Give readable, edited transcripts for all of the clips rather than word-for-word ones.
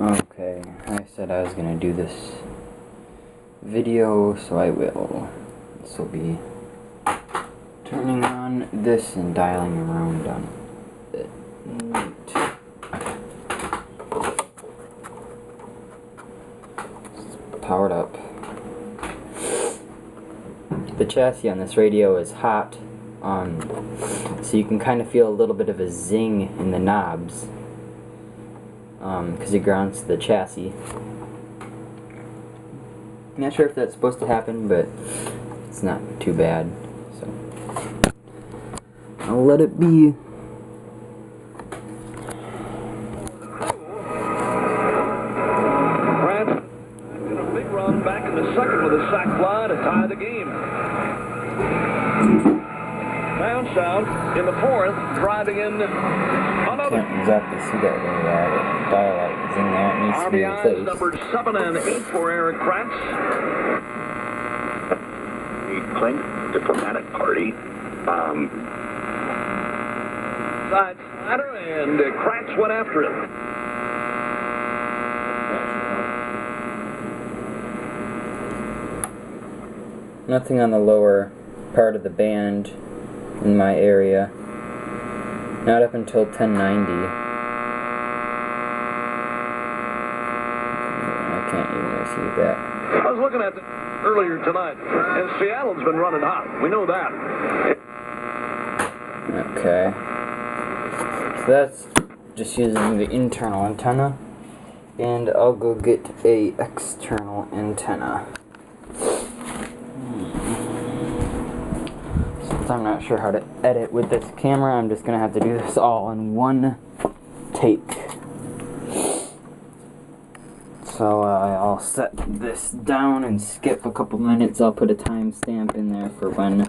Okay, I said I was gonna do this video, so I will. This will be turning on this and dialing around on it. It's powered up. The chassis on this radio is hot, so you can kind of feel a little bit of a zing in the knobs, because it grounds the chassis. I'm not sure if that's supposed to happen, but it's not too bad, so I'll let it be. Grant did a big run back in the second with a sac fly to tie the game. Bounce out in the fourth, driving in another. Can't exactly see that very well. The dial-out is in there. It needs to be RBIs replaced. numbered 7 and 8 for Eric Kratz. The Clink diplomatic party. Side slider, and Kratz went after it. Nothing on the lower part of the band in my area. Not up until 1090. I can't even see that. I was looking at it earlier tonight, and Seattle's been running hot. We know that. Okay. So that's just using the internal antenna. And I'll go get a external antenna. Since I'm not sure how to edit with this camera, I'm just gonna have to do this all in one take. So I'll set this down and skip a couple minutes. I'll put a timestamp in there for when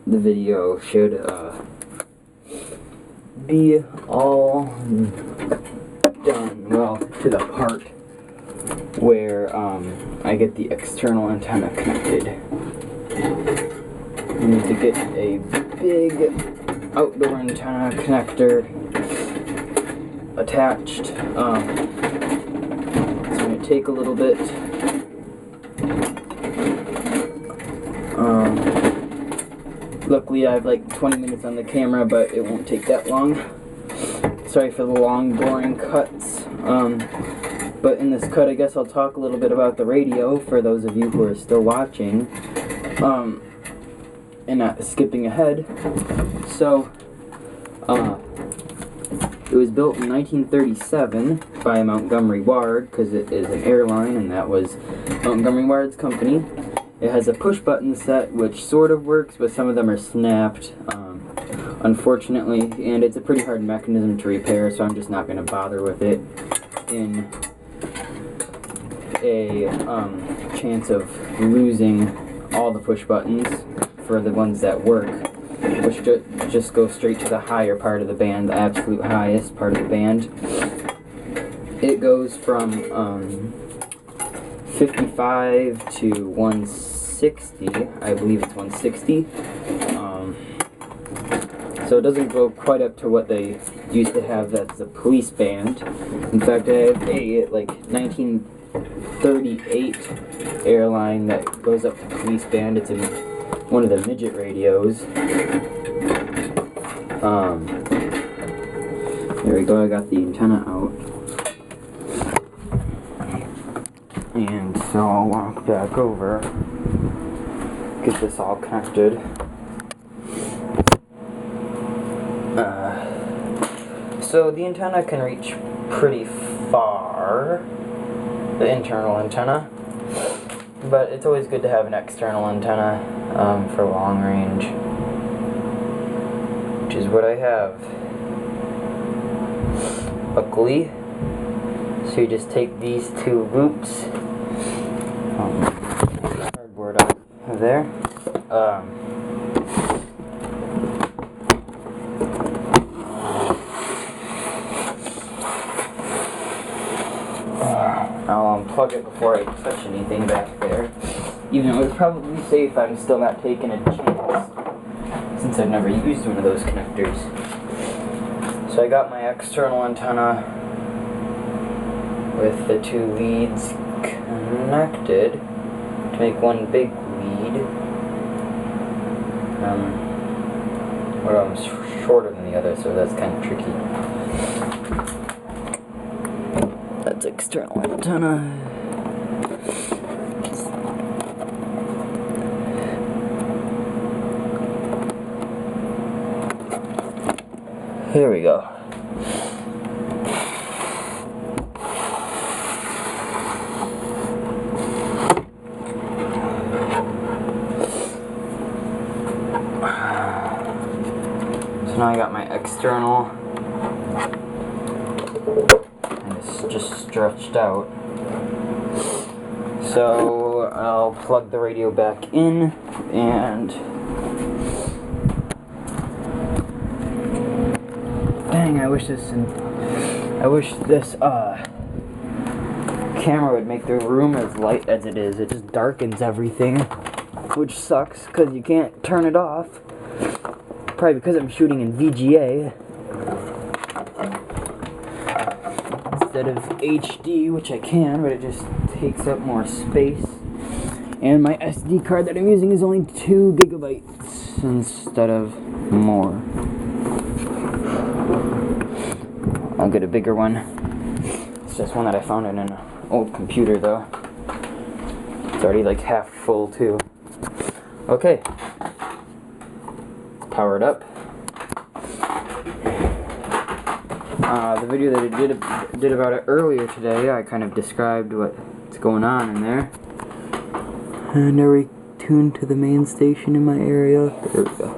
the video should be all done. Well, to the part where I get the external antenna connected. I need to get a big outdoor antenna connector attached. It's going to take a little bit. Luckily I have like 20 minutes on the camera, but it won't take that long. Sorry for the long, boring cuts. But in this cut, I guess I'll talk a little bit about the radio for those of you who are still watching. And not skipping ahead. So, it was built in 1937 by Montgomery-Ward, because it is an airline, and that was Montgomery-Ward's company. It has a push-button set, which sort of works, but some of them are snapped, unfortunately, and it's a pretty hard mechanism to repair, so I'm just not going to bother with it in a chance of losing all the push-buttons for the ones that work, which just go straight to the higher part of the band, the absolute highest part of the band. It goes from 55 to 160, I believe it's 160. So it doesn't go quite up to what they used to have, that's the police band. In fact, I have a like 1938 airline that goes up to police band. It's one of the midget radios. There we go, I got the antenna out. And so I'll walk back over, get this all connected. So the antenna can reach pretty far, the internal antenna, but it's always good to have an external antenna for long range, which is what I have. Luckily, so you just take these two loops, cardboard off of there. I'll unplug it before I touch anything back there. Even though it would probably be safe, I'm still not taking a chance, since I've never used one of those connectors. So I got my external antenna with the two leads connected to make one big lead. One of them's shorter than the other, so that's kind of tricky. That's external antenna. Here we go. So now I got my external, and it's just stretched out. So I'll plug the radio back in, and dang, I wish this camera would make the room as light as it is. It just darkens everything, which sucks because you can't turn it off. Probably because I'm shooting in VGA instead of HD, which I can, but it just takes up more space. And my SD card that I'm using is only 2 gigabytes instead of more. I'll get a bigger one. It's just one that I found in an old computer though. It's already like half full too. Okay. Powered up. The video that I did about it earlier today, I kind of described what's going on in there. And I retuned to the main station in my area. There we go.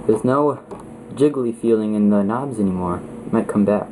There's no jiggly feeling in the knobs anymore. It might come back.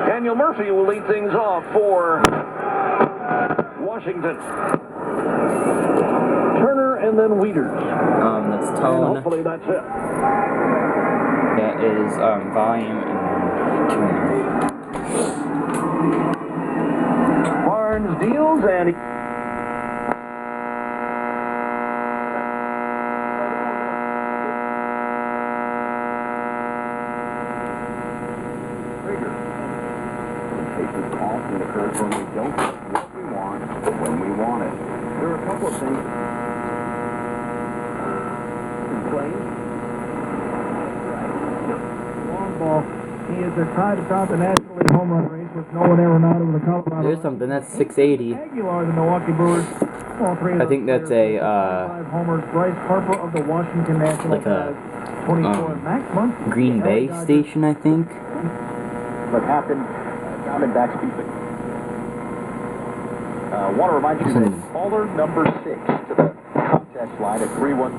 Daniel Murphy will lead things off for Washington. Turner and then Wieters. That's tone. And hopefully that's it. That is volume and tuner. Barnes deals and Often occurs when we don't get what we want when we want it. There are a couple of things. Long ball. He is tied atop the National League home run race with Nolan Arenado of the Colorado. There's something that's 680. Aguilar, the Milwaukee Brewers. All three of I think that's a 5 homers. Bryce Harper of the Washington Nationals. like a 24. Max Muncy. Green Bay station, I think. What happened? Diamondbacks beat it. Want to remind you that caller number 6 to the contest line at 3-1.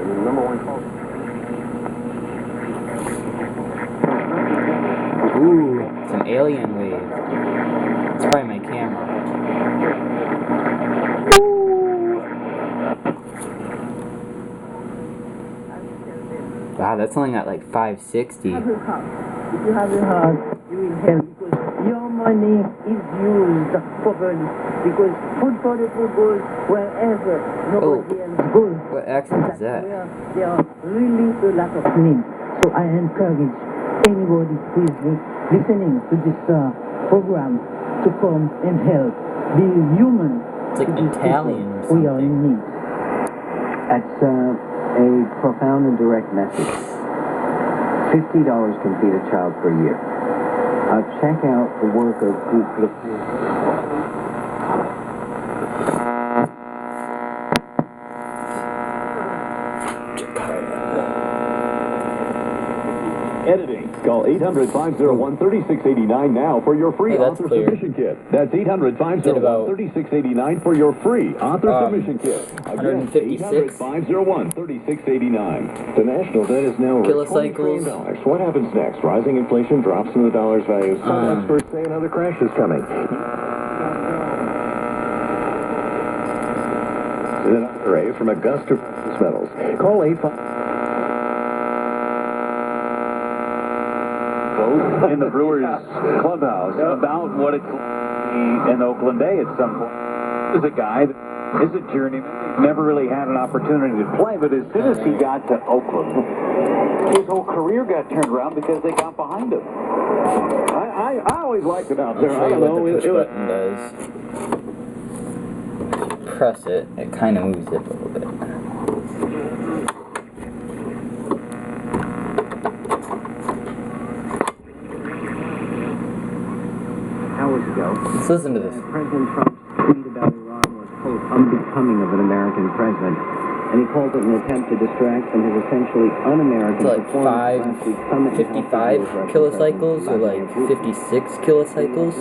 Your number 1 caller. Ooh, it's an alien wave. It's probably my camera. Wow, that's only at like 560. If you have your heart, you will help because your money is used properly. Because food for the food goes wherever nobody else goes. What accent is that? Where there are really a lot of needs. So I encourage anybody who is listening to this program to come and help. Be human. It's like Italian or something. We are in need. That's a profound and direct message. $50 can feed a child for a year. Check out the work of Group Editing. Call 800-501-3689 now for your free author submission kit. That's 800-501-3689 for your free author submission kit. Again, 800-501-3689. The national debt is now over $20 trillion. What happens next? Rising inflation drops in the dollar's value. Some experts say another crash is coming. An array from Augusta Metals. Call 855. quote in the Brewers clubhouse about what it's like in Oakland A at some point. There's a guy that is a journeyman. He's never really had an opportunity to play, but as soon as he got to Oakland, his whole career got turned around because they got behind him. I always liked it out there. I'll show you what the push button does. Press it, it kind of moves it a little bit. Hours ago, Let's listen to this. President Trump's tweet about Iran was, quote, unbecoming of an American president. And he called it an attempt to distract from his essentially un-American It's like 55 kilocycles or like 56 kilocycles.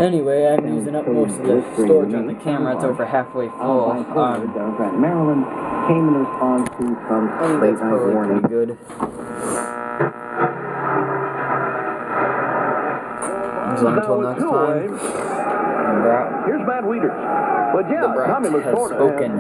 Anyway, I'm using up most of the storage on the camera. It's over halfway full. Maryland came in response to Trump's late That's night probably warning. pretty good. So until next time, Here's Matt Wieters. But yeah, the brat Tommy has Lasorda spoken.